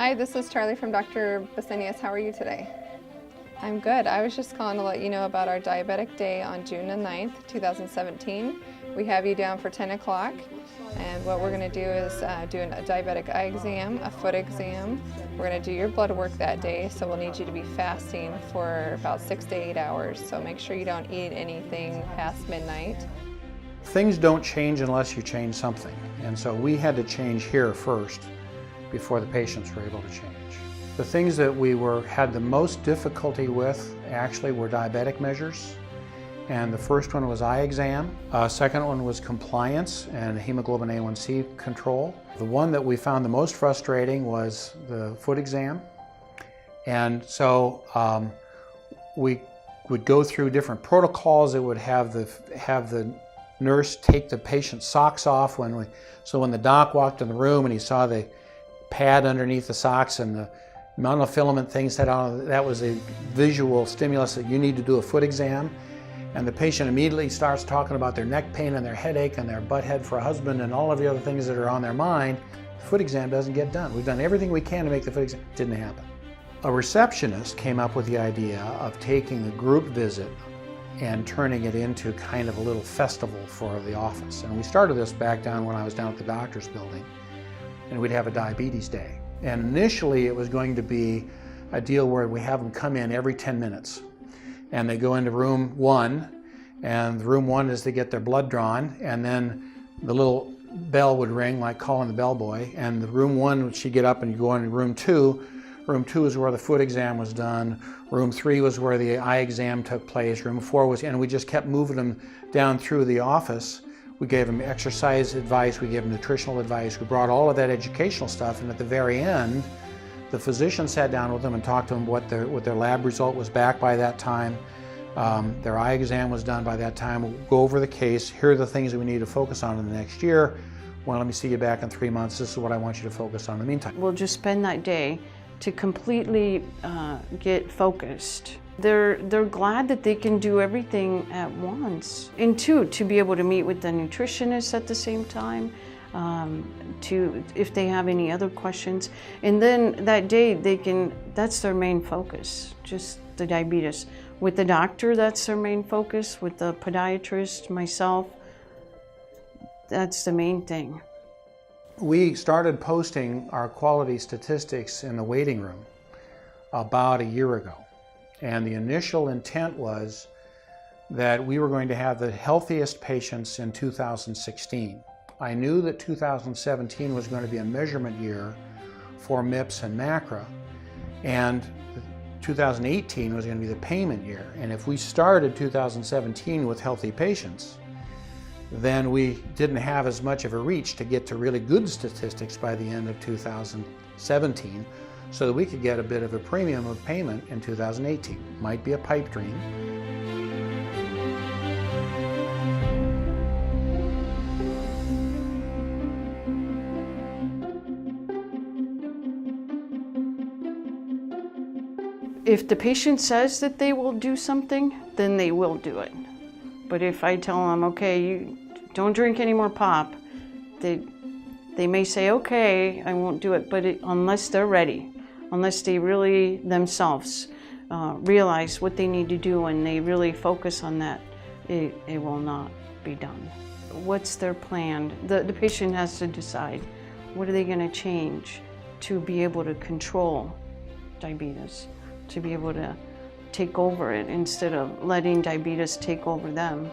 Hi, this is Charlie from Dr. Basenius. How are you today? I'm good. I was just calling to let you know about our Diabetic Day on June the 9th, 2017. We have you down for 10 o'clock, and what we're going to do is do a diabetic eye exam, a foot exam. We're going to do your blood work that day, so we'll need you to be fasting for about 6 to 8 hours, so make sure you don't eat anything past midnight. Things don't change unless you change something, and so we had to change here first before the patients were able to change. The things that we had the most difficulty with actually were diabetic measures, and the first one was eye exam. Second one was compliance and hemoglobin A1C control. The one that we found the most frustrating was the foot exam, and so we would go through different protocols that would have the nurse take the patient's socks off so when the doc walked in the room and he saw the pad underneath the socks and the monofilament things that was a visual stimulus that you need to do a foot exam, and the patient immediately starts talking about their neck pain and their headache and their butt head for a husband and all of the other things that are on their mind. The foot exam doesn't get done. We've done everything we can to make the foot exam. It didn't happen. A receptionist came up with the idea of taking the group visit and turning it into kind of a little festival for the office. And we started this back down when I was down at the doctor's building, and we'd have a diabetes day. And initially it was going to be a deal where we have them come in every 10 minutes. And they go into room 1, and room 1 is to get their blood drawn, and then the little bell would ring, like calling the bellboy, and the room 1, she'd get up and you go into room 2. Room 2 is where the foot exam was done. Room 3 was where the eye exam took place. Room 4 was, and we just kept moving them down through the office. We gave them exercise advice, we gave them nutritional advice, we brought all of that educational stuff, and at the very end, the physician sat down with them and talked to them what their lab result was back by that time. Their eye exam was done by that time. We'll go over the case. Here are the things that we need to focus on in the next year. Well, let me see you back in 3 months. This is what I want you to focus on in the meantime. We'll just spend that day to completely get focused. They're glad that they can do everything at once. And two, to be able to meet with the nutritionist at the same time, if they have any other questions. And then that day that's their main focus, just the diabetes. With the doctor, that's their main focus. With the podiatrist, myself, that's the main thing. We started posting our quality statistics in the waiting room about a year ago. And the initial intent was that we were going to have the healthiest patients in 2016. I knew that 2017 was going to be a measurement year for MIPS and MACRA, and 2018 was going to be the payment year. And if we started 2017 with healthy patients, then we didn't have as much of a reach to get to really good statistics by the end of 2017, so that we could get a bit of a premium of payment in 2018. Might be a pipe dream. If the patient says that they will do something, then they will do it. But if I tell them, okay, you don't drink any more pop, they may say, okay, I won't do it, but unless they're ready, unless they really themselves realize what they need to do and they really focus on that, it will not be done. What's their plan? The patient has to decide, what are they going to change to be able to control diabetes, to be able to take over it instead of letting diabetes take over them.